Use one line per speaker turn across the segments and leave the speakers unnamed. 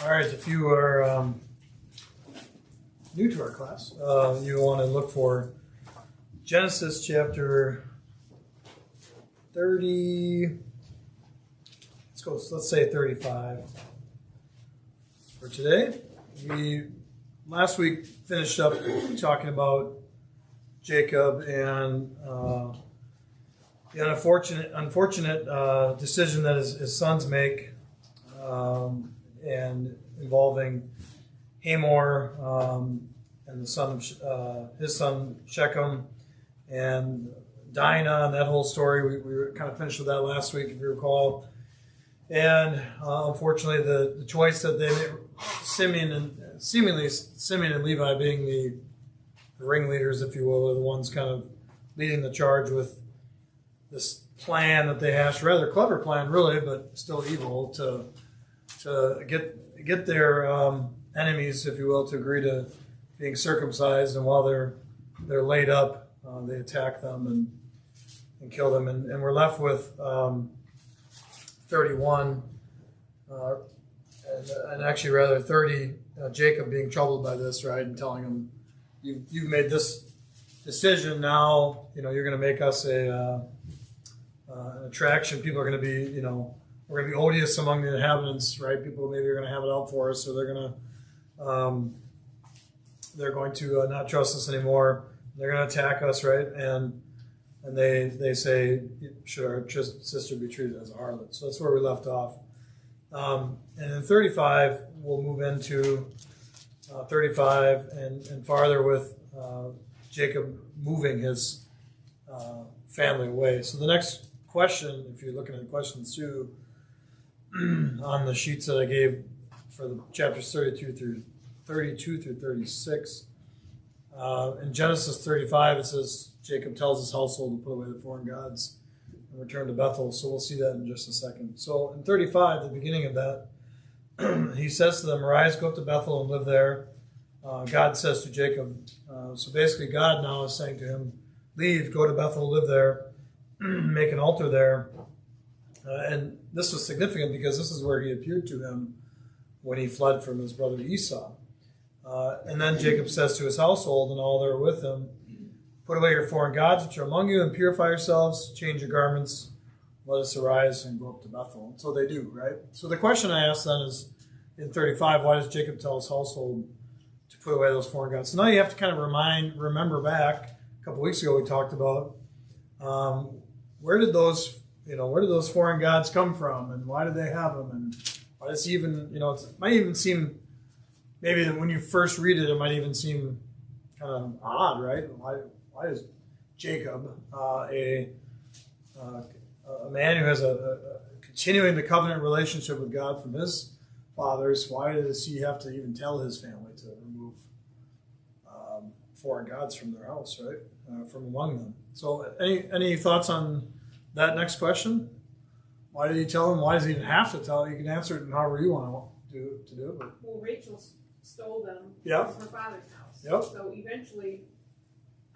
All right, if you are new to our class, you want to look for Genesis chapter 30. Let's say 35 for today. We last week finished up talking about Jacob and the unfortunate decision that his sons make, and involving Hamor and his son Shechem and Dinah and that whole story. We were kind of finished with that last week, if you recall. And unfortunately, the choice that they made, Simeon and Levi being the ringleaders, if you will, are the ones kind of leading the charge with this plan that they hatched, rather clever plan, really, but still evil, to get their enemies, if you will, to agree to being circumcised, and while they're laid up, they attack them and kill them, and we're left with 31, and actually rather 30, Jacob being troubled by this, right, and telling him, you've made this decision, now, you're going to make us an attraction. People are going to be, we're going to be odious among the inhabitants, right? People maybe are going to have it out for us, so they're going to not trust us anymore. They're going to attack us, right? And they say, should our sister be treated as a harlot? So that's where we left off. And in 35, we'll move into 35 and farther with Jacob moving his family away. So the next question, if you're looking at questions too, on the sheets that I gave for the chapters 32 through 36, in Genesis 35, it says Jacob tells his household to put away the foreign gods and return to Bethel. So we'll see that in just a second. So in 35, the beginning of that, he says to them, "Arise, go up to Bethel and live there." God says to Jacob, so basically God now is saying to him, leave, go to Bethel, live there, make an altar there. And this was significant because this is where he appeared to him when he fled from his brother Esau. And then Jacob says to his household and all that are with him, "Put away your foreign gods which are among you and purify yourselves, change your garments, let us arise and go up to Bethel." And so they do, right? So the question I asked then is, in 35, why does Jacob tell his household to put away those foreign gods? So now you have to kind of remember back, a couple weeks ago we talked about where did those foreign gods come from, and why did they have them, and why does he even, it might even seem, maybe when you first read it, it might even seem kind of odd, right? Why is Jacob, a man who has a continuing the covenant relationship with God from his fathers, why does he have to even tell his family to remove foreign gods from their house, right? From among them. So any thoughts on that next question? Why did he tell them? Why does he even have to tell? You can answer it in however you want to do it.
Well, Rachel stole them
Yep.
from her father's house.
Yep.
So eventually,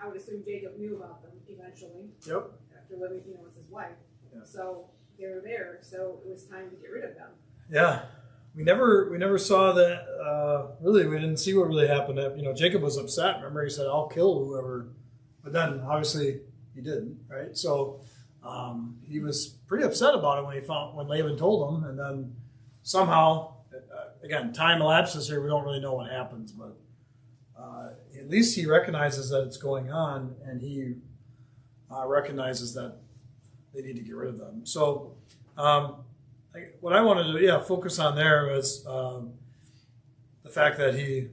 I would assume Jacob knew about them eventually.
Yep.
After living, with his wife.
Yeah.
So they were there. So it was time to get rid of them.
Yeah. We never saw that. Really, we didn't see what really happened. Jacob was upset. Remember, he said, "I'll kill whoever," but then obviously he didn't, right? So he was pretty upset about it when Laban told him, and then somehow, again, time elapses here. We don't really know what happens, but at least he recognizes that it's going on, and he recognizes that they need to get rid of them. So. What I wanted to focus on there was the fact that he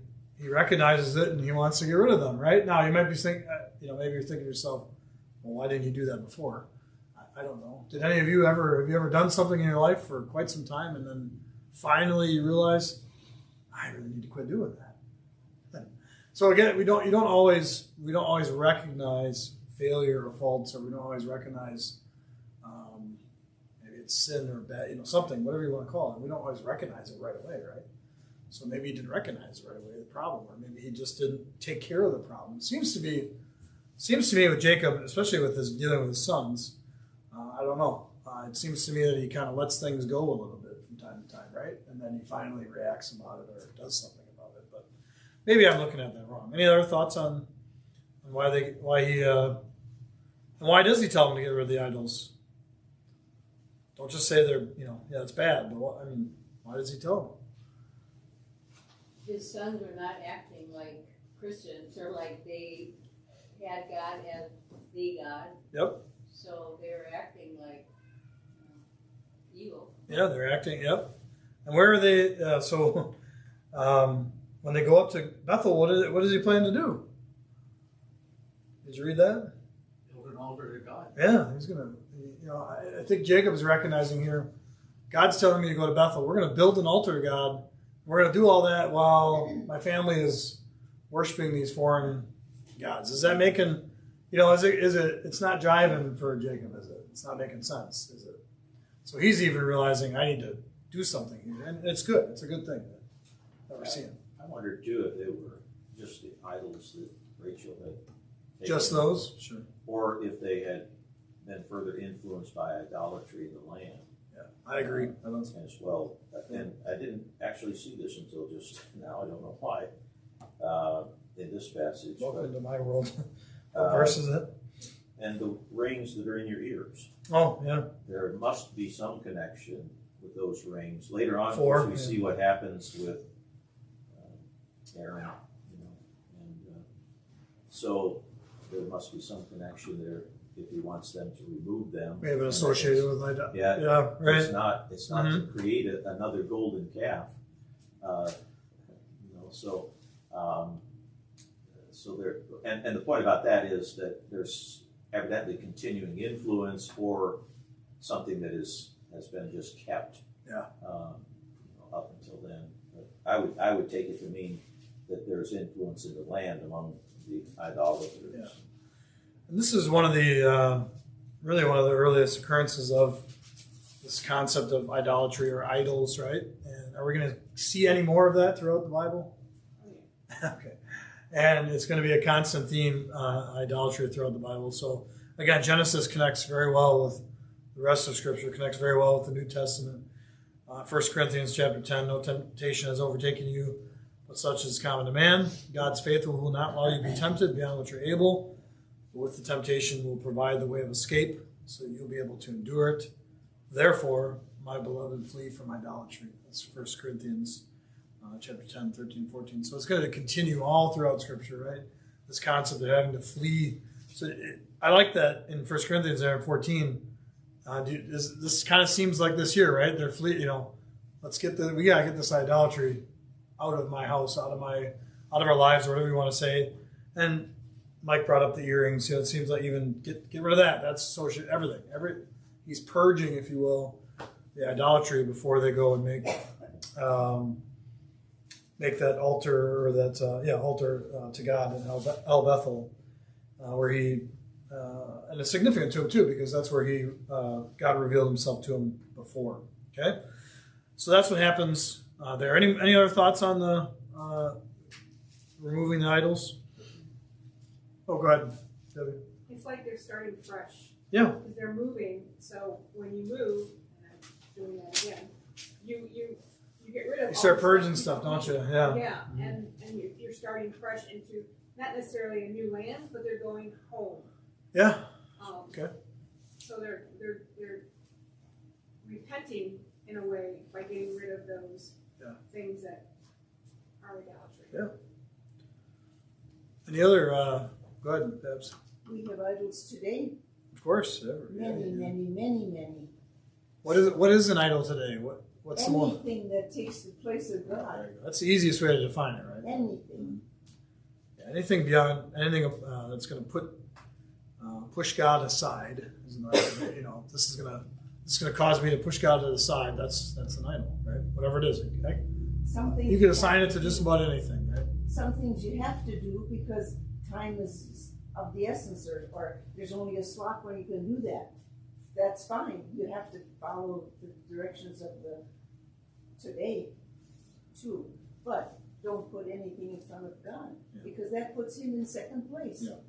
recognizes it and he wants to get rid of them. Right now, you might be thinking, maybe you're thinking to yourself, "Well, why didn't he do that before?" I don't know. Did any of you have you ever done something in your life for quite some time and then finally you realize, I really need to quit doing that? So again, we don't always recognize failure or faults, or we don't always recognize sin or bad, something, whatever you want to call it. We don't always recognize it right away, right? So maybe he didn't recognize right away the problem, or maybe he just didn't take care of the problem. It seems to me with Jacob, especially with his dealing with his sons, I don't know. It seems to me that he kind of lets things go a little bit from time time to time, right? And then he finally reacts about it or does something about it. But maybe I'm looking at that wrong. Any other thoughts on why does he tell them to get rid of the idols? Don't just say they're, yeah, it's bad, but why does he tell them?
His sons are not acting like Christians, or like they had God as the God.
Yep.
So they're acting like evil.
Yeah, they're acting, yep. And where are they? When they go up to Bethel, what does he plan to do? Did you read that?
Build an altar to God.
Yeah, he's going to, I think Jacob is recognizing here, God's telling me to go to Bethel. We're going to build an altar to God. We're going to do all that while my family is worshiping these foreign gods. Is that making, it's not jiving for Jacob, is it? It's not making sense, is it? So he's even realizing I need to do something here. And it's good. It's a good thing that we're seeing.
I wondered too if they were just the idols that Rachel had taken,
Just those? Sure.
or if they had been further influenced by idolatry in the land.
Yeah, I agree.
As well. And I didn't actually see this until just now. I don't know why. In this passage.
Welcome into my world. What verse is it?
And the rings that are in your ears.
Oh, yeah.
There must be some connection with those rings. Later on, we see what happens with Aaron, and so there must be some connection there if he wants them to remove them.
Maybe associated with my dad.
Yeah,
right.
It's not to create another golden calf. So there, and the point about that is that there's evidently continuing influence or something that has been just kept.
Yeah.
Up until then, but I would take it to mean that there's influence in the land among the idolaters.
Yeah. And this is one of the really one of the earliest occurrences of this concept of idolatry or idols, right? And are we going to see any more of that throughout the Bible? Okay. And it's going to be a constant theme, idolatry throughout the Bible. So again, Genesis connects very well with the rest of Scripture, connects very well with the New Testament. 1 Corinthians chapter 10, no temptation has overtaken you, but such is common to man. God's faithful, who will not allow you to be tempted beyond what you're able, but with the temptation will provide the way of escape, so you'll be able to endure it. Therefore, my beloved, flee from idolatry. That's 1 Corinthians chapter 10, 13, 14. So it's going to continue all throughout Scripture, right? This concept of having to flee. So I like that in 1 Corinthians there in 14. This kind of seems like this year, right? They're flee. We gotta get this idolatry out of my house, out of our lives, or whatever you want to say. And Mike brought up the earrings. It seems like even get rid of that. That's social. Everything. He's purging, if you will, the idolatry before they go and make that altar or that altar to God in El Bethel, where he. And it's significant to him too, because that's where God revealed himself to him before. Okay, so that's what happens there. Any other thoughts on the removing the idols? Oh, go ahead, Debbie.
It's like they're starting fresh.
Yeah.
Because they're moving. So when you move, and I'm doing that again, you get rid of.
You start purging stuff, don't you? Yeah.
Yeah, and you're starting fresh into not necessarily a new land, but they're going home.
Yeah. Okay.
So they're repenting in a way by getting rid of those things that are idolatry.
Yeah. Any other? Go ahead, Debs.
We have idols today.
Of course.
Many.
What is an idol today? What's the one?
Anything that takes the place of God.
That's the easiest way to define it, right?
Anything.
Yeah, anything beyond anything that's going to push God aside is an idol. This is gonna cause me to push God to the side. That's an idol, right? Whatever it is, okay? You can assign it to just about anything, right?
Some things you have to do because time is of the essence, or there's only a slot where you can do that. That's fine. You have to follow the directions of the today too, but don't put anything in front of God because that puts him in second place.
Yeah.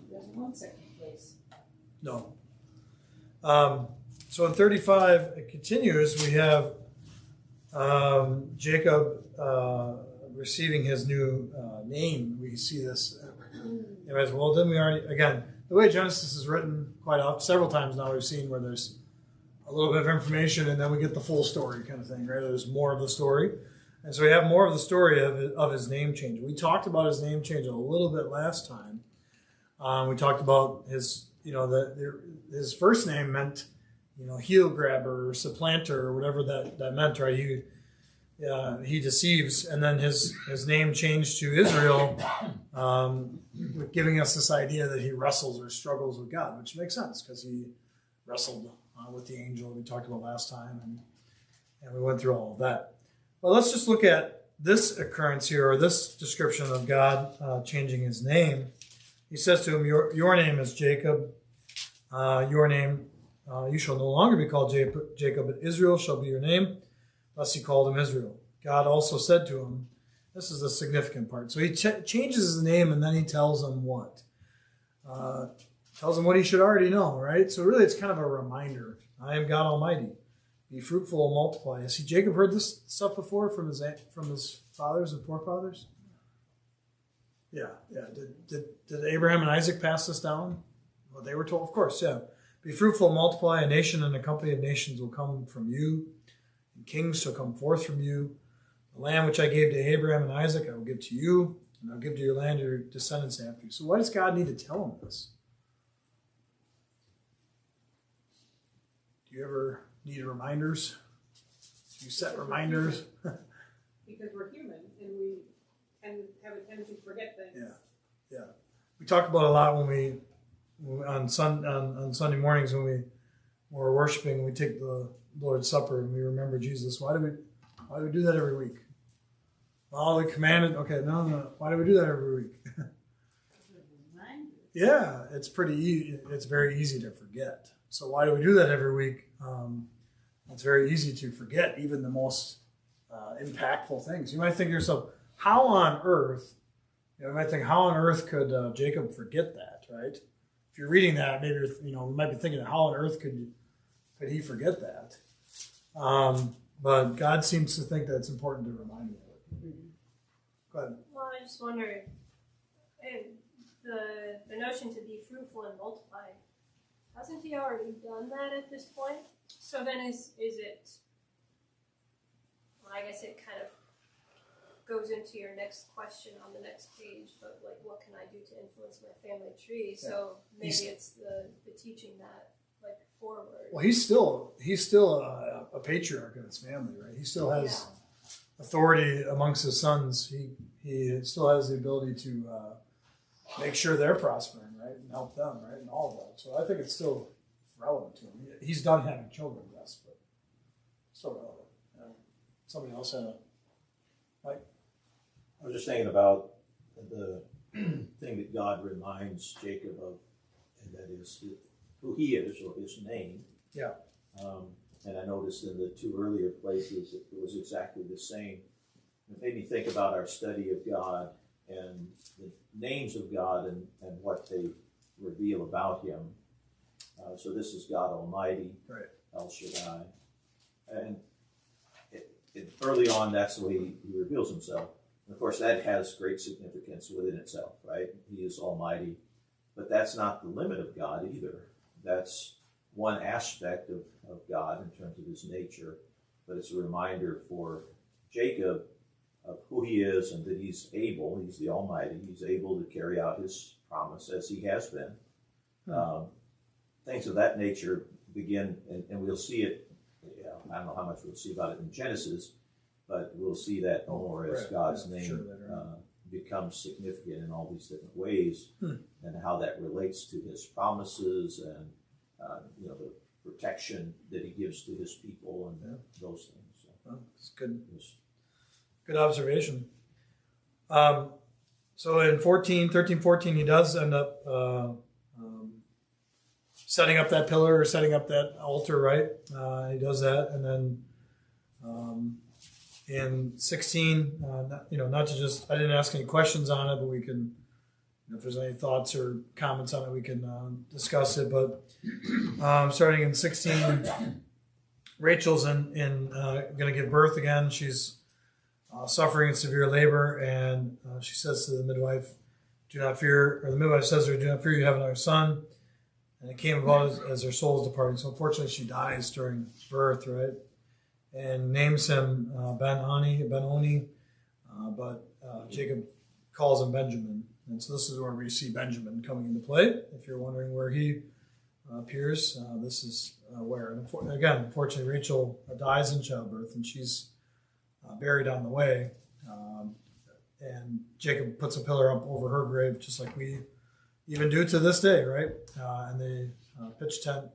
He doesn't want second place.
No. So in 35, it continues. We have Jacob receiving his new name. We see this as well. Didn't we already? Again, the way Genesis is written quite often, several times now we've seen where there's a little bit of information and then we get the full story kind of thing, right? There's more of the story. And so we have more of the story of his name change. We talked about his name change a little bit last time. We talked about his, his first name meant, heel grabber or supplanter or whatever that meant, right? He deceives, and then his name changed to Israel, giving us this idea that he wrestles or struggles with God, which makes sense because he wrestled with the angel we talked about last time, and we went through all of that. Well, let's just look at this occurrence here, or this description of God changing his name. He says to him, your name is Jacob. Your name, you shall no longer be called Jacob, but Israel shall be your name. Thus he called him Israel. God also said to him, this is the significant part. So he changes his name, and then he tells him what? Tells him what he should already know, right? So really it's kind of a reminder. I am God Almighty. Be fruitful and multiply. Has Jacob heard this stuff before from his fathers and forefathers? Yeah. Did Abraham and Isaac pass this down? Well, they were told, of course, yeah. Be fruitful and multiply. A nation and a company of nations will come from you, and kings shall come forth from you. The land which I gave to Abraham and Isaac I will give to you, and I'll give to your land your descendants after you. So why does God need to tell him this? Do you ever need reminders? Do you set reminders?
Because we're human and we can have a tendency to forget things.
Yeah. We talk about a lot when we on Sunday mornings when we're worshiping. We take the Lord's Supper and we remember Jesus. Why do we do that every week? Well, we commanded. Okay, no. Why do we do that every week? Yeah, it's pretty easy. It's very easy to forget. So why do we do that every week? It's very easy to forget even the most impactful things. You might think to yourself, how on earth? You might think, how on earth could Jacob forget that? Right? If you're reading that, maybe we might be thinking, how on earth could he forget that? But God seems to think that it's important to remind him of it. Go ahead.
Well, I just wonder, the notion to be fruitful and multiply, hasn't he already done that at this point? So then is it, well, I guess it kind of goes into your next question on the next page, but like, what can I do to influence my family tree? So maybe it's the teaching that like forward.
Well, he's still a patriarch of his family, right? He still has authority amongst his sons. He still has the ability to make sure they're prospering, right, and help them, right, and all of that. So I think it's still relevant to him. He's done having children, yes, but still relevant. Somebody else had a like.
I was just thinking about the thing that God reminds Jacob of, and that is who he is, or his name.
Yeah.
And I noticed in the two earlier places it was exactly the same. It made me think about our study of God and the names of God and what they reveal about him. So this is God Almighty,
right.
El Shaddai. And early on, that's the way he reveals himself. And of course, that has great significance within itself, right? He is Almighty. But that's not the limit of God either. That's one aspect of God in terms of his nature. But it's a reminder for Jacob of who he is and that he's the Almighty, he's able to carry out his promise as he has been. Things of that nature begin, and we'll see it, I don't know how much we'll see about it in Genesis, but we'll see that more as God's name becomes significant in all these different ways, and how that relates to his promises and the protection that he gives to his people and those things. So,
well, it's good. Good observation. So in 13:14, he does end up setting up that pillar or setting up that altar, right? He does that, and then in 16, not to just, I didn't ask any questions on it, but we can, if there's any thoughts or comments on it, we can discuss it. But starting in 16, Rachel's in going to give birth again. She's suffering in severe labor, and she says to the midwife, "Do not fear." Or the midwife says to her, "Do not fear. You have another son." And it came about as her soul is departing. So unfortunately, she dies during birth, right? And names him Ben-Oni, but Jacob calls him Benjamin. And so this is where we see Benjamin coming into play. If you're wondering where he appears, this is where. And again, unfortunately, Rachel dies in childbirth, and she's buried on the way. And Jacob puts a pillar up over her grave, just like we even do to this day, right? And they pitch tent,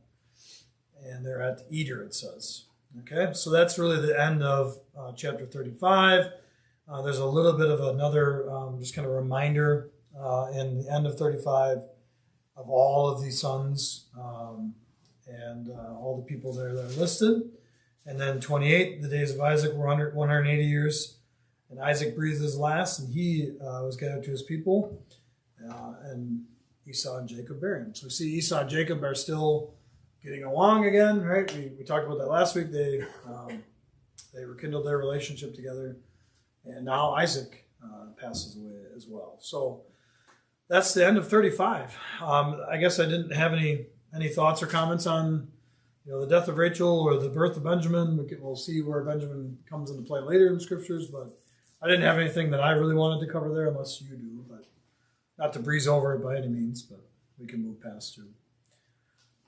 and they're at Eder, it says. Okay, so that's really the end of chapter 35. There's a little bit of another just kind of reminder in the end of 35 of all of these sons and all the people there that are listed. And then 28, the days of Isaac were 180 years. And Isaac breathed his last, and he was gathered to his people. And Esau and Jacob bury him. So we see Esau and Jacob are still getting along again, right? We talked about that last week. They rekindled their relationship together. And now Isaac passes away as well. So that's the end of 35. I guess I didn't have any thoughts or comments on the death of Rachel or the birth of Benjamin. We'll see where Benjamin comes into play later in the scriptures, but I didn't have anything that I really wanted to cover there unless you do, but not to breeze over it by any means, but we can move past too.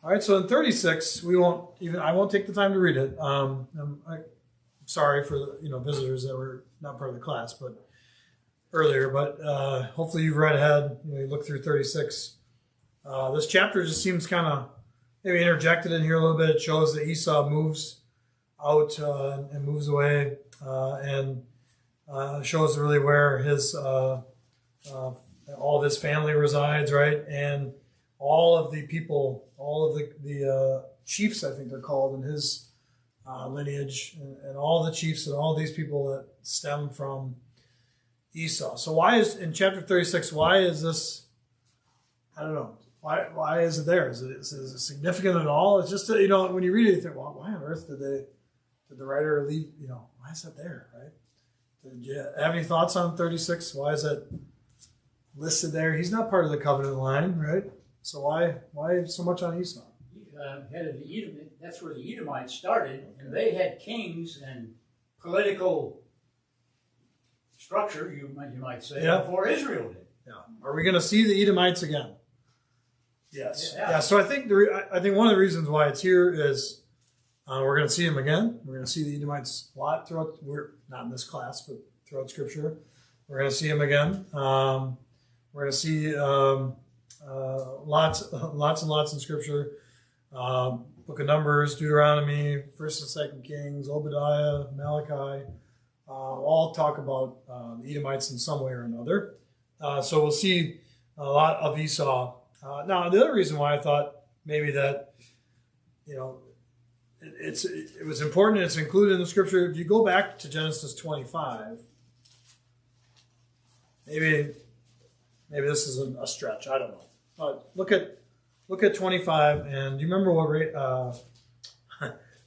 All right, so in 36, I won't take the time to read it. I'm sorry for visitors that were not part of the class, but earlier. But hopefully you've read ahead. You look through 36. This chapter just seems kind of maybe interjected in here a little bit. It shows that Esau moves out and moves away, and shows really where his all of his family resides, right? And all of the people, all of the chiefs, I think they're called, in his lineage, and all the chiefs and all these people that stem from Esau. So why is, in chapter 36, why is this, I don't know, why is it there? Is it significant at all? It's just, when you read it, you think, well, why on earth did the writer leave, why is that there, right? Did you have any thoughts on 36? Why is that listed there? He's not part of the covenant line, right? So why so much on Esau?
Head of the Edom, that's where the Edomites started, and they had kings and political structure, you might say, before Israel did.
Yeah. Are we going to see the Edomites again? Yes.
Yeah.
Yeah. So I think one of the reasons why it's here is we're going to see them again. We're going to see the Edomites a lot throughout. We're not in this class, but throughout Scripture, we're going to see them again. We're going to see lots and lots in Scripture. Book of Numbers, Deuteronomy, 1st and 2nd Kings, Obadiah, Malachi, all talk about the Edomites in some way or another. So we'll see a lot of Esau. Now, the other reason why I thought maybe that, it was important, it's included in the scripture. If you go back to Genesis 25, maybe this is a stretch, I don't know. But look at 25, and do you remember what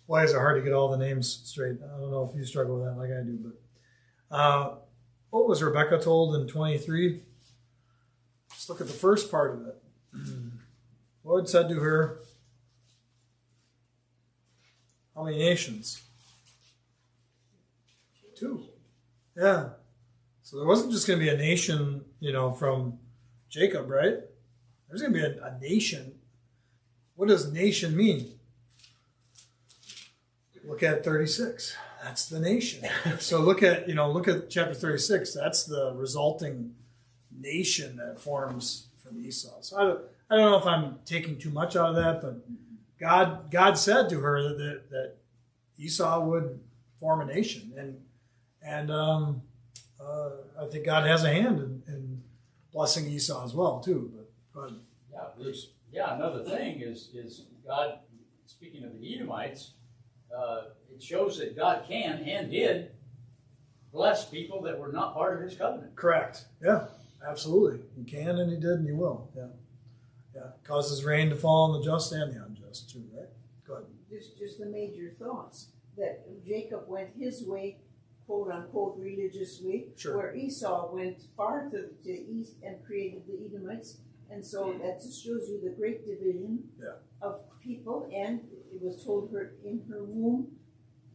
why is it hard to get all the names straight? I don't know if you struggle with that like I do, but what was Rebecca told in 23? Just look at the first part of it. Lord said to her, how many nations? 2. Yeah. So there wasn't just going to be a nation, from Jacob, right? There's going to be a nation. What does nation mean? Look at 36. That's the nation. So look at chapter 36. That's the resulting nation that forms from Esau. So I don't know if I'm taking too much out of that, but God said to her that Esau would form a nation, and I think God has a hand in blessing Esau as well too. But
Another thing is God, speaking of the Edomites, it shows that God can and did bless people that were not part of His covenant.
Correct. Yeah, absolutely. He can, and He did, and He will. Yeah. Causes rain to fall on the just and the unjust too. Right. Good.
just the major thoughts, that Jacob went his way, quote unquote, religiously,
Sure.
where Esau went far to the east and created the Edomites. And so that just shows you the great division of people. And it was told her in her womb,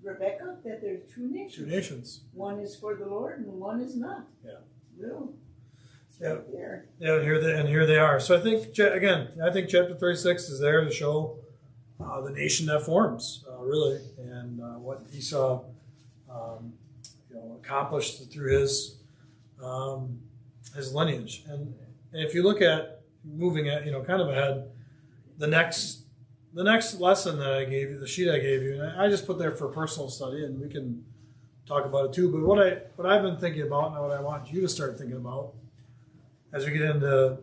Rebecca, that there's two nations.
Two nations.
One is for the Lord and one is not.
Yeah.
Real. It's
Yeah.
right there.
Yeah, here they are. So I think chapter 36 is there to show the nation that forms, really, and what Esau, accomplished through his lineage. And if you look at moving at kind of ahead, the next lesson that I gave you, the sheet I gave you, and I just put there for personal study, and we can talk about it too. But what I've been thinking about, and what I want you to start thinking about, as we get into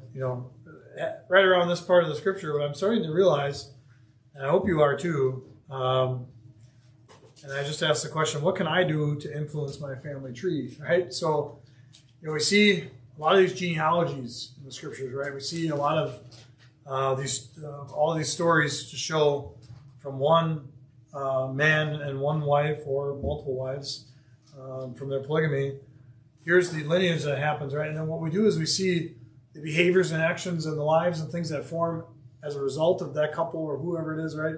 right around this part of the scripture, what I'm starting to realize, and I hope you are too, and I just asked the question, what can I do to influence my family tree, right? So, we see a lot of these genealogies in the scriptures, right? We see a lot of all these stories to show from one man and one wife or multiple wives from their polygamy. Here's the lineage that happens, right? And then what we do is we see the behaviors and actions and the lives and things that form as a result of that couple or whoever it is, right?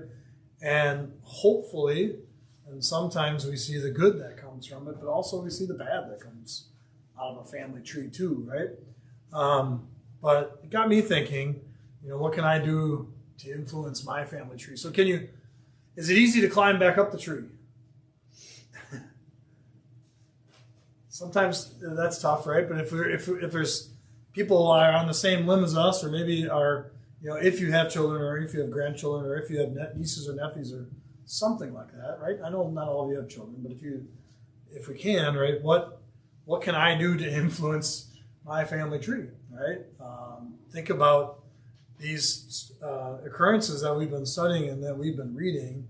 And hopefully, and sometimes we see the good that comes from it, but also we see the bad that comes out of a family tree too, right? But it got me thinking, what can I do to influence my family tree? So is it easy to climb back up the tree? Sometimes that's tough, right? But if there's people are on the same limb as us, or maybe are, if you have children, or if you have grandchildren, or if you have nieces or nephews, or something like that, right? I know not all of you have children, but if we can, right? What can I do to influence my family tree, right? Think about these occurrences that we've been studying and that we've been reading,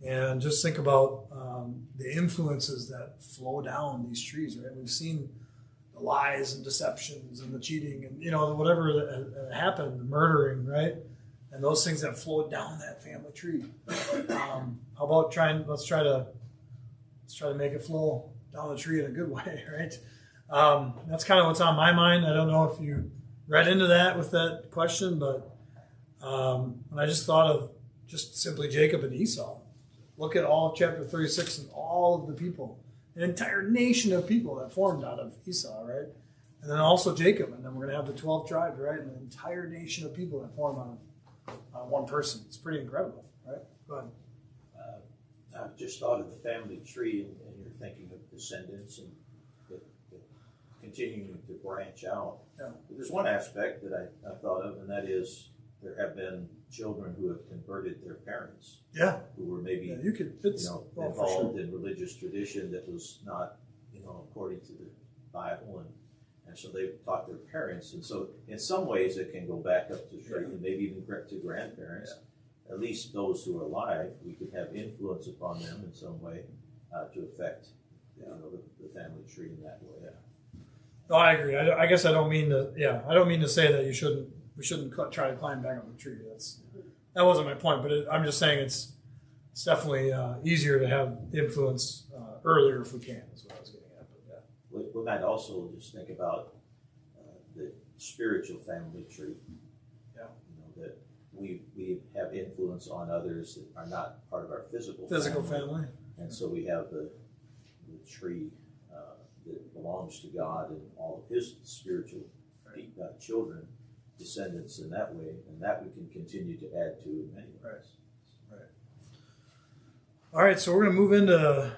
and just think about the influences that flow down these trees, right? We've seen the lies and deceptions and the cheating and, whatever that happened, the murdering, right? And those things that flowed down that family tree. How about let's try to make it flow down the tree in a good way, right? That's kind of what's on my mind. I don't know if you read into that with that question, but when I just thought of just simply Jacob and Esau, look at all of chapter 36 and all of the people, an entire nation of people that formed out of Esau, right? And then also Jacob, and then we're going to have the 12 tribes, right? And an entire nation of people that form out of one person. It's pretty incredible, right? Go ahead.
I've just thought of the family tree, and you're thinking of descendants and continuing to branch out.
Yeah.
There's one aspect that I thought of, and that is there have been children who have converted their parents.
Yeah.
Who were maybe
for
involved in religious tradition that was not according to the Bible, and so they taught their parents, and so in some ways it can go back up to tree and maybe even to grandparents. Yeah. At least those who are alive, we could have influence upon them in some way to affect the family tree in that way. Yeah.
No, I agree. I guess I don't mean to. Yeah, I don't mean to say that we shouldn't try to climb back up the tree. That wasn't my point. But I'm just saying it's definitely easier to have influence earlier if we can. Is what I was getting at. But yeah.
We might also just think about the spiritual family tree.
Yeah.
That we have influence on others that are not part of our physical
family.
And so we have the tree that belongs to God and all of His spiritual children, descendants in that way, and that we can continue to add to in many ways.
Right. All right, so we're going to move into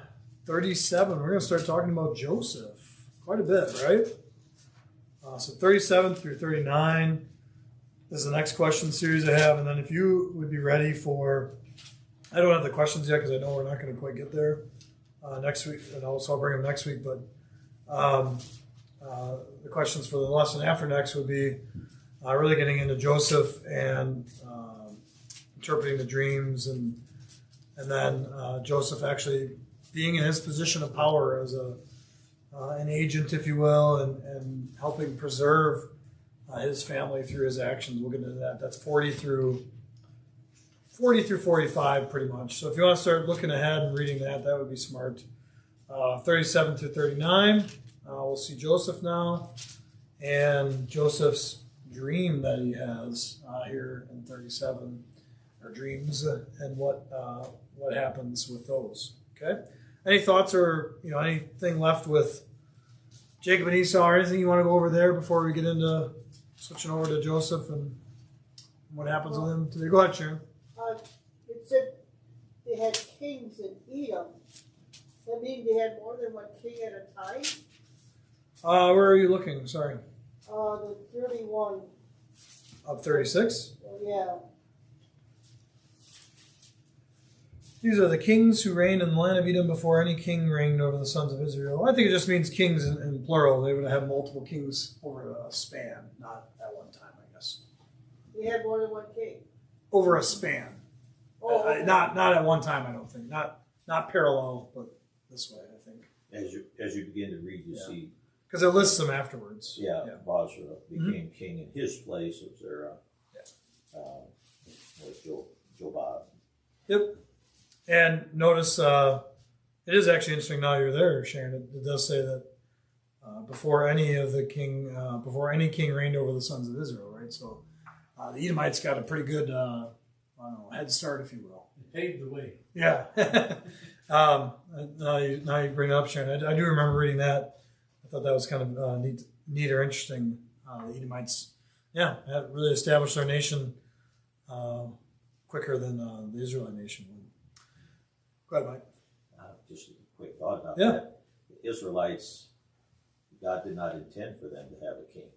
37. We're going to start talking about Joseph quite a bit, right? So 37 through 39 is the next question series I have, and then if you would be ready for, I don't have the questions yet because I know we're not going to quite get there next week, and also I'll bring them next week, but the questions for the lesson after next would be really getting into Joseph and interpreting the dreams, and then Joseph actually being in his position of power as an agent, if you will, and helping preserve his family through his actions. We'll get into that. That's 40 through 40 through 45 pretty much. So if you want to start looking ahead and reading that, that would be smart. 37 through 39, we'll see Joseph now, and Joseph's dream that he has here in 37, or dreams, and what happens with those. Okay. Any thoughts or anything left with Jacob and Esau, or anything you want to go over there before we get into switching over to Joseph and what happens with him today? Go ahead, Sharon.
It said they had kings in Edom. That means they had more than one king at a time?
Where are you looking? Sorry.
The 31.
Up 36.
Yeah.
These are the kings who reigned in the land of Edom before any king reigned over the sons of Israel. I think it just means kings in plural. They would have multiple kings over a span, not at one time, I guess.
They had more than one king.
Over a span.
Oh, okay.
Not at one time, I don't think. Not parallel, but this way, I think.
As you begin to read, you
Yeah.
see,
Because it lists them afterwards.
yeah, Bozrah became king in his place of Zerah. Was Jobab.
Yep. And notice it is actually interesting now you're there, Sharon. It does say that before any king reigned over the sons of Israel, right? So the Edomites got a pretty good head start, if you will.
It paved the way.
Yeah. Now you bring it up, Sharon. I do remember reading that. I thought that was kind of neat or interesting. The Edomites, had really established their nation quicker than the Israelite nation would. Go ahead, Mike.
Just a quick thought about
Yeah.
that. The Israelites, God did not intend for them to have a king.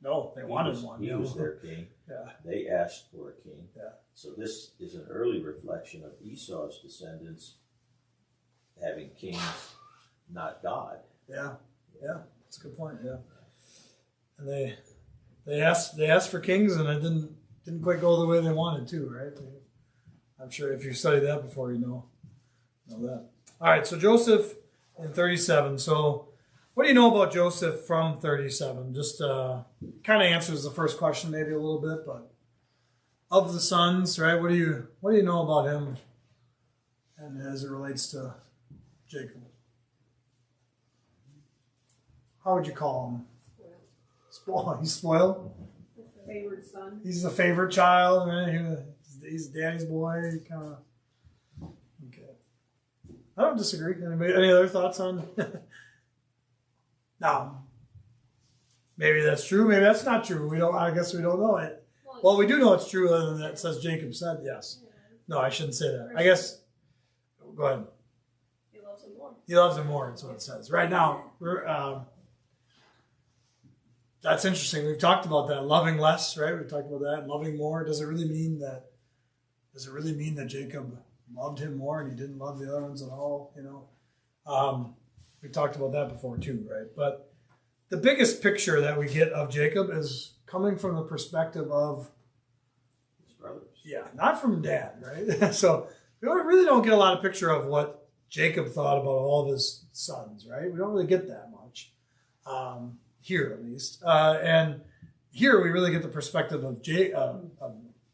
No, they wanted one.
He was their king.
Yeah.
They asked for a king.
Yeah.
So this is an early reflection of Esau's descendants having kings, not God.
Yeah. That's a good point. Yeah. And they asked for kings, and it didn't quite go the way they wanted to, right? I'm sure if you studied that before, you know that. All right. So Joseph in 37. So what do you know about Joseph from 37? Just kind of answers the first question maybe a little bit, but of the sons, right? What do you know about him, and as it relates to Jacob? How would you call him? Spoiled. He's spoiled.
Favorite son.
He's the favorite child, right? He's daddy's boy, kind of. Okay. I don't disagree. Any other thoughts on? No. Maybe that's true. Maybe that's not true. I guess we don't know it. Well, we do know it's true. Other than that, it says Jacob said yes. No, I shouldn't say that. I guess. Go ahead.
He loves him more.
He loves him more. That's what it says. Right now, that's interesting. We've talked about that. Loving less, right? We've talked about that. Loving more. Does it really mean that Jacob loved him more and he didn't love the other ones at all? We talked about that before too, right? But the biggest picture that we get of Jacob is coming from the perspective of
His brothers.
yeah, not from dad, right? So we really don't get a lot of picture of what Jacob thought about all of his sons, right? We don't really get that much here, at least. And here we really get the perspective of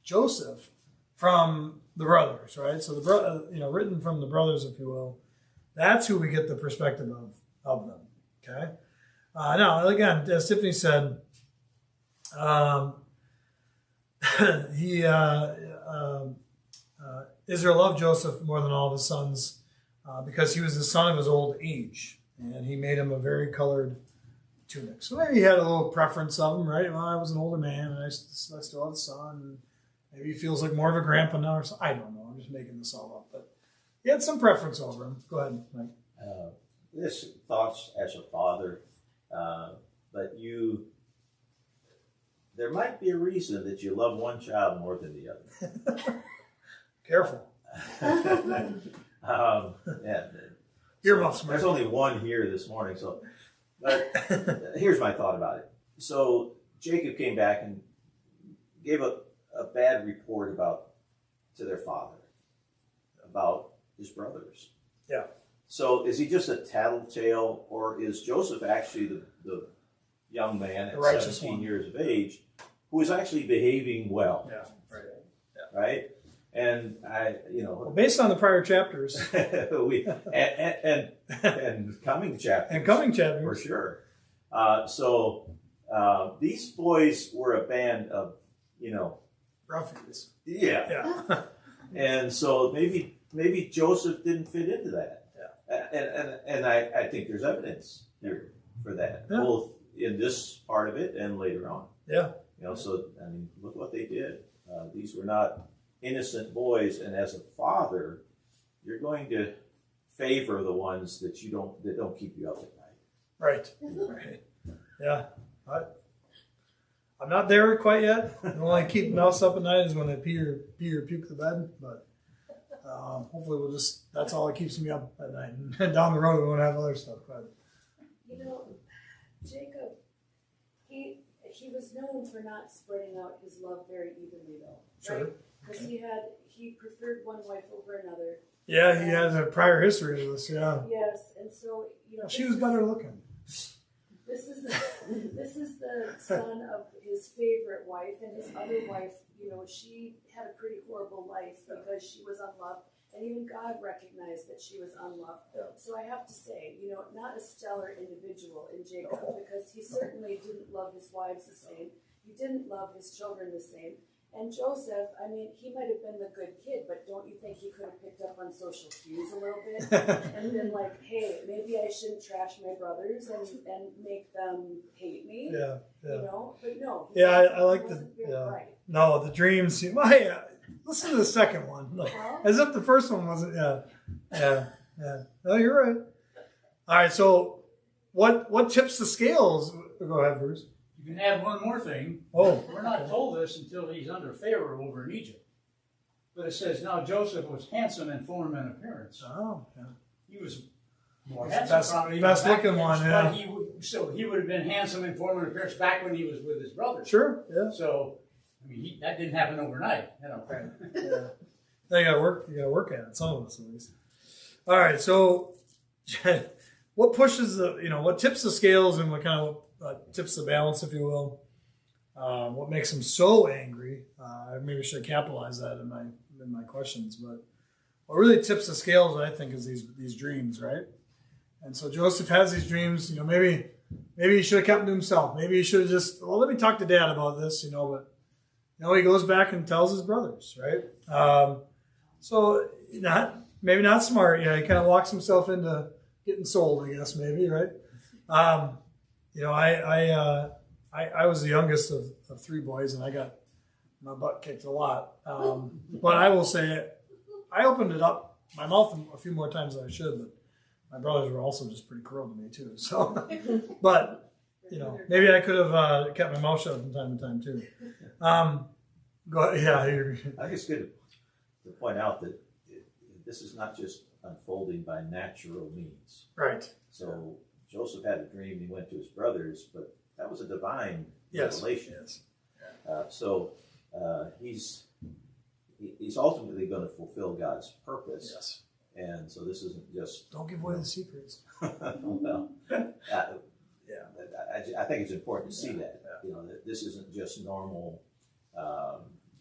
Joseph from the brothers, right? So the written from the brothers, if you will. That's who we get the perspective of them. Okay. Now, again, as Tiffany said, Israel loved Joseph more than all of his sons because he was the son of his old age, and he made him a very-colored tunic. So maybe he had a little preference of him, right? Well, I was an older man, and I still had a son. Maybe he feels like more of a grandpa now, or something. I don't know. I'm just making this all up, but he had some preference over him. Go ahead, Mike.
This thoughts as a father, but there might be a reason that you love one child more than the other.
Careful. Earmuffs,
There's only one here this morning, but here's my thought about it. So Jacob came back and gave a bad report to their father about his brothers.
Yeah.
So is he just a tattletale, or is Joseph actually the young man at
righteous
17
one.
years of age who is actually behaving well?
Yeah. Right.
Right? And
Well, based on the prior chapters
and coming chapters.
and coming
For
chapters,
sure. These boys were a band of,
ruffians.
yeah.
Yeah.
And so maybe Joseph didn't fit into that. And I think there's evidence here for that,
Yeah.
both in this part of it and later on.
Yeah.
So I mean, look what they did. These were not innocent boys, and as a father, you're going to favor the ones that don't keep you up at night.
Right. Yeah. I'm not there quite yet. The only keep mouse up at night is when they pee or puke the bed. But hopefully that's all that keeps me up at night. And down the road we won't have other stuff. But
You know, Jacob, he was known for not spreading out his love very evenly, though,
sure.
right? Because he preferred one wife over another.
Yeah, he has a prior history of this. Yeah.
Yes, and so
She was better looking.
This is the son of his favorite wife, and his other wife, she had a pretty horrible life because she was unloved, and even God recognized that she was unloved.
Yeah.
So I have to say, not a stellar individual in Jacob, because he certainly didn't love his wives the same. He didn't love his children the same. And Joseph, I mean, he might have been the good kid, but don't you think he could have picked up on social cues a little bit and been like, hey, maybe I shouldn't trash my brothers and make them hate me?
Yeah.
But no.
Yeah, I like
wasn't
the
very bright.
No, the dreams. Listen to the second one. Like, as if the first one wasn't. Yeah. No, you're right. All right. So, what tips the scales? Go ahead, Bruce.
You can add one more thing.
Oh,
We're not told this until he's under Pharaoh over in Egypt. But it says, now Joseph was handsome in form and appearance.
oh, yeah.
He was more
He's
handsome.
the
probably
best
back
looking
then,
one,
but
yeah.
he would have been handsome in form and appearance back when he was with his brothers.
Sure. Yeah.
So, I mean, that didn't happen overnight.
Yeah. You gotta work. You gotta work at it. Some of us, at least. All right. So, what pushes what tips the scales and what kind of tips the balance, if you will? What makes him so angry? I maybe should capitalize that in my questions. But what really tips the scales, I think, is these dreams, right? And so Joseph has these dreams. Maybe he should have kept them to himself. Maybe he should have just let me talk to Dad about this. But he goes back and tells his brothers, right? So maybe not smart. He kind of locks himself into getting sold, I guess, maybe, right? I was the youngest of three boys, and I got my butt kicked a lot. But I will say, I opened it up, my mouth a few more times than I should, but my brothers were also just pretty cruel to me too. So, but maybe I could have kept my mouth shut from time to time too. Go ahead. Yeah,
I think it's good to point out that this is not just unfolding by natural means.
right.
So Joseph had a dream. He went to his brothers, but that was a divine
Yes.
revelation.
Yes.
So he's ultimately going to fulfill God's purpose.
Yes.
And so this isn't just
Don't give away the secrets.
well. I think it's important to see that.
Yeah.
That this isn't just normal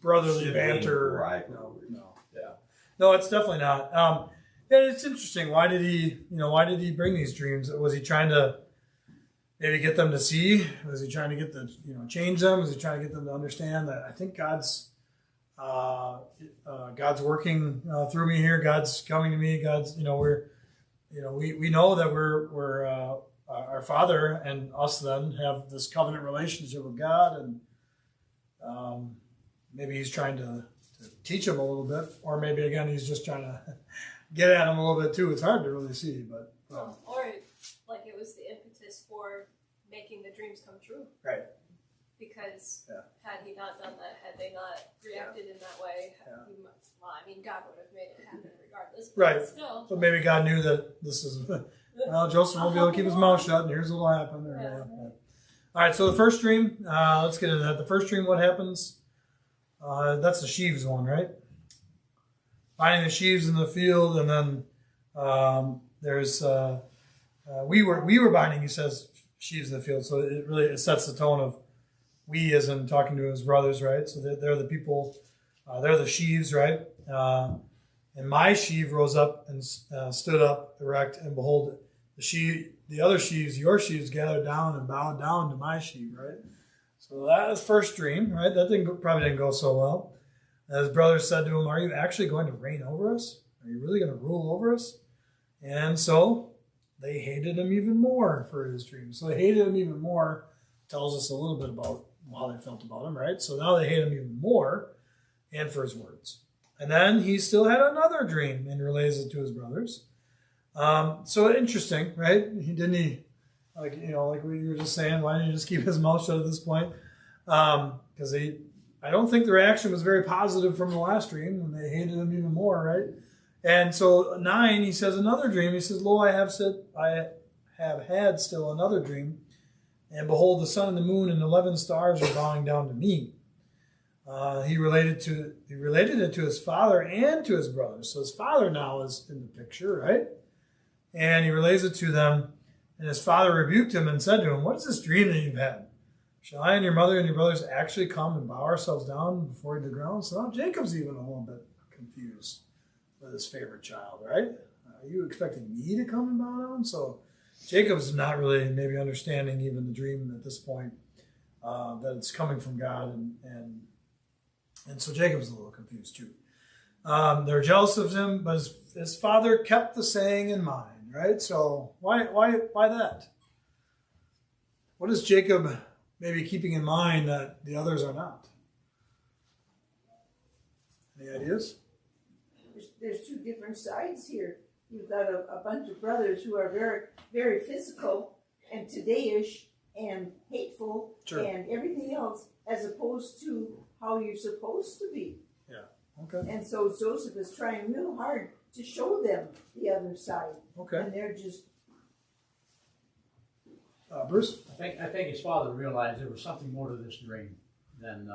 Brotherly
sibling
banter.
rivalry.
No, it's definitely not. It's interesting. Why did he bring these dreams? Was he trying to maybe get them to see? Was he trying to get change them? Was he trying to get them to understand that I think God's working through me here. God's coming to me. God's, we know that we're our Father and us then have this covenant relationship with God, and maybe he's trying to teach him a little bit, or maybe again he's just trying to get at him a little bit too. It's hard to really see, but
Or like it was the impetus for making the dreams come true.
Right.
Because
Yeah.
had he not done that, had they not reacted in that way, God would have made it happen regardless. But
Right.
still.
so maybe God knew that this is Joseph won't be able to keep his mouth shut, and here's what'll happen.
Yeah.
All right, so the first dream, let's get into that. The first dream, what happens? That's the sheaves one, right? Finding the sheaves in the field, and then there's we were binding. He says sheaves in the field, so it sets the tone of we, as in talking to his brothers, right? So they're the people they're the sheaves, right? And my sheaf rose up and stood up erect, and behold, the other sheaves, your sheaves, gathered down and bowed down to my sheaf, right? So that was first dream, right? That probably didn't go so well. His brothers said to him, "Are you actually going to reign over us? Are you really going to rule over us?" And so they hated him even more for his dreams. So they hated him even more. Tells us a little bit about how they felt about him, right? So now they hate him even more, and for his words. And then he still had another dream and relays it to his brothers. So interesting, right? Like we were just saying, why didn't he just keep his mouth shut at this point? Because I don't think the reaction was very positive from the last dream, and they hated him even more, right? And so 9, he says another dream. He says, "Lo, I have had still another dream, and behold, the sun and the moon and 11 stars are bowing down to me." He related it to his father and to his brothers. So his father now is in the picture, right? And he relays it to them. And his father rebuked him and said to him, "What is this dream that you've had? Shall I and your mother and your brothers actually come and bow ourselves down before the ground?" So now Jacob's even a little bit confused with his favorite child, right? Are you expecting me to come and bow down? So Jacob's not really maybe understanding even the dream at this point, that it's coming from God. And so Jacob's a little confused too. They're jealous of him, but his father kept the saying in mind, right? So why that? What is Jacob maybe keeping in mind that the others are not? Any ideas?
There's two different sides here. You've got a bunch of brothers who are very, very physical and today-ish and hateful
Sure.
and everything else, as opposed to how you're supposed to be.
Yeah. Okay.
And so Joseph is trying real hard to show them the other side.
Okay.
And they're just...
Bruce?
I think his father realized there was something more to this dream than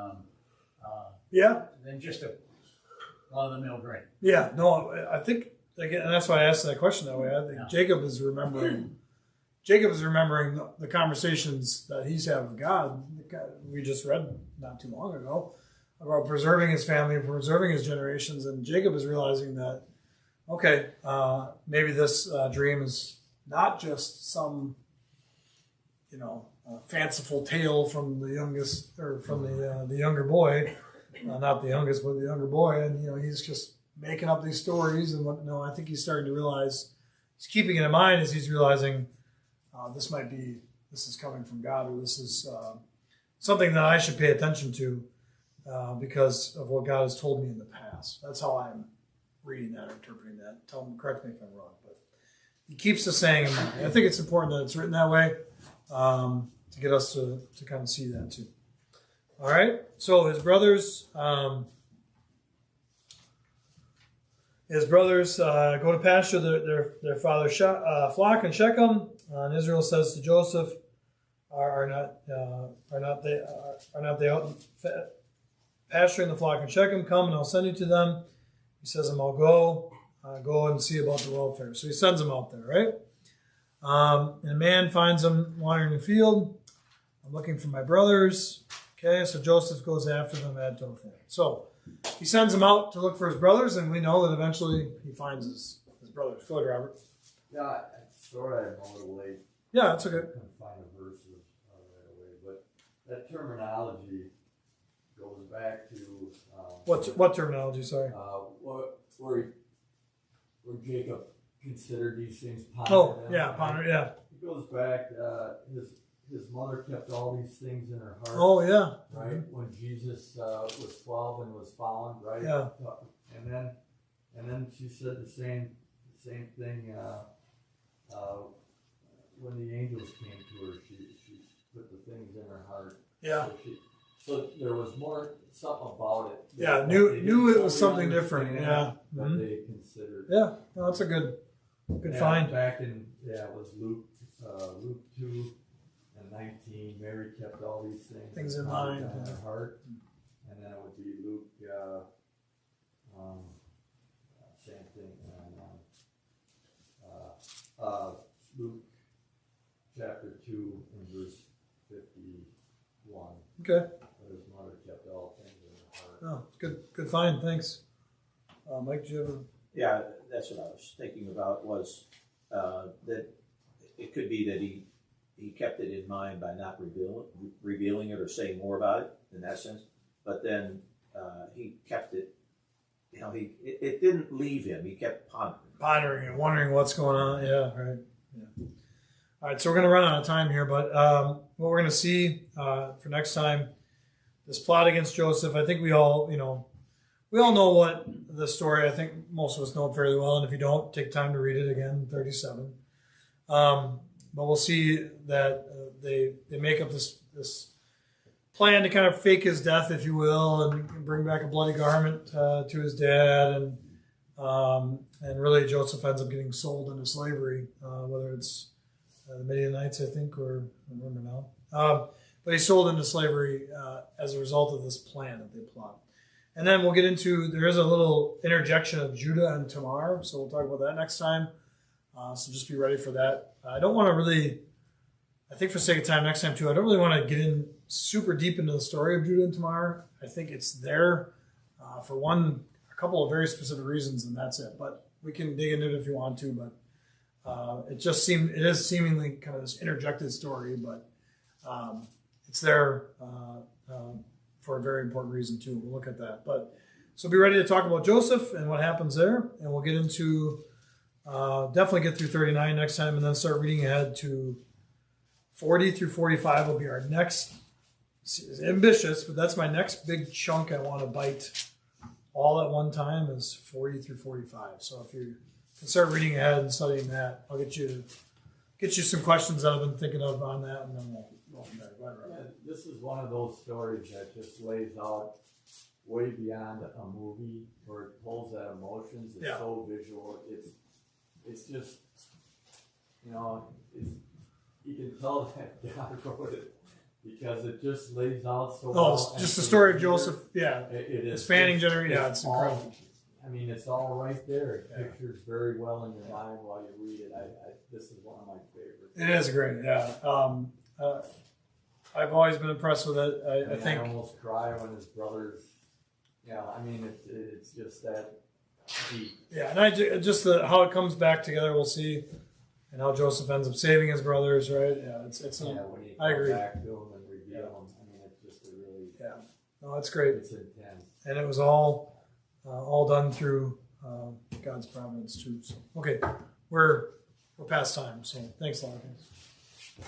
just a run-of-the-mill dream.
Yeah. No, I think, again, and that's why I asked that question that way. I think
Yeah.
Jacob is remembering the conversations that he's had with God. We just read not too long ago about preserving his family, preserving his generations, and Jacob is realizing that, okay, maybe this dream is not just some, fanciful tale from the youngest, or from the younger boy, not the youngest, but the younger boy, and he's just making up these stories and what. No, I think he's starting to realize, he's keeping it in mind as he's realizing this is coming from God, or this is something that I should pay attention to because of what God has told me in the past. That's how I'm reading that, interpreting that. Correct me if I'm wrong, but he keeps the saying in mind. I think it's important that it's written that way to get us to kind of see that too. All right, so his brothers go to pasture their father's flock in Shechem, and Israel says to Joseph, "Are not they out pasturing the flock in Shechem? Come, and I'll send you to them." He says, "I'll go and see about the welfare." So he sends them out there, right? And a man finds them wandering in the field. "I'm looking for my brothers." Okay, so Joseph goes after them at Dothan. So he sends them out to look for his brothers, and we know that eventually he finds his brothers. Go ahead, Robert.
Yeah, sorry I'm a little late.
Yeah, that's okay.
I couldn't find the verses right away, but that terminology goes back to
What terminology? Sorry.
Where Jacob considered these things ponder.
Oh,
them,
yeah,
right?
ponder. Yeah.
It goes back. His mother kept all these things in her heart.
Oh, yeah.
Right when Jesus was 12 and was found, right?
Yeah.
And then she said the same thing when the angels came to her. She put the things in her heart.
Yeah.
So there was something about it.
Yeah, knew it was something different. Yeah.
That
Mhm.
they considered.
Yeah. No, that's a good find.
Back in it was Luke 2:19. Mary kept all these things
in mind.
in her heart, and then it would be Luke. Same thing. Luke chapter 2 and verse 51.
Okay.
His mother kept all things in her heart.
No, good find. Thanks, Mike. Do you have a
Yeah, that's what I was thinking about was that it could be that he kept it in mind by not revealing it or saying more about it in that sense. But then he kept it. You know, it didn't leave him. He kept
pondering and wondering what's going on? Yeah, right. Yeah. All right, so we're going to run out of time here, but what we're going to see for next time, this plot against Joseph. I think we all know what the story. I think most of us know it fairly well, and if you don't, take time to read it again. 37. But we'll see that they make up this plan to kind of fake his death, if you will, and bring back a bloody garment to his dad, and really Joseph ends up getting sold into slavery, whether it's the Midianites, I think, or I don't remember now. But he's sold into slavery as a result of this plan that they plot. And then we'll get into, there is a little interjection of Judah and Tamar, so we'll talk about that next time. So just be ready for that. I don't want to really, I think for sake of time next time too, I don't really want to get in super deep into the story of Judah and Tamar. I think it's there for a couple of very specific reasons, and that's it. But we can dig into it if you want to, but it is seemingly kind of this interjected story, but it's there for a very important reason too. We'll look at that. But so be ready to talk about Joseph and what happens there, and we'll get into definitely get through 39 next time, and then start reading ahead to 40 through 45 will be our next. It's ambitious, but that's my next big chunk I want to bite all at one time is 40 through 45. So if you can start reading ahead and studying that, I'll get you some questions that I've been thinking of on that, and then we'll go from there. Go ahead, Rob.
This is one of those stories that just lays out way beyond a movie where it pulls at emotions. It's so visual. It's just, you can tell that God wrote it because it just lays out so well.
Oh, just the story of Joseph. Yeah.
It is.
Spanning generation. Yeah, it's incredible.
It's all right there. It pictures very well in your mind while you read it. This is one of my favorites.
It is great. Yeah. I've always been impressed with it. I think
I almost cry when his brothers. It's just that deep.
Yeah, and just how it comes back together, we'll see, and how Joseph ends up saving his brothers, right? Yeah,
when you
I agree.
Back to him and reveal him. It's just a really.
Yeah, no, it's great.
It's intense,
and it was all done through God's providence too. So okay, we're past time. So thanks a lot, guys.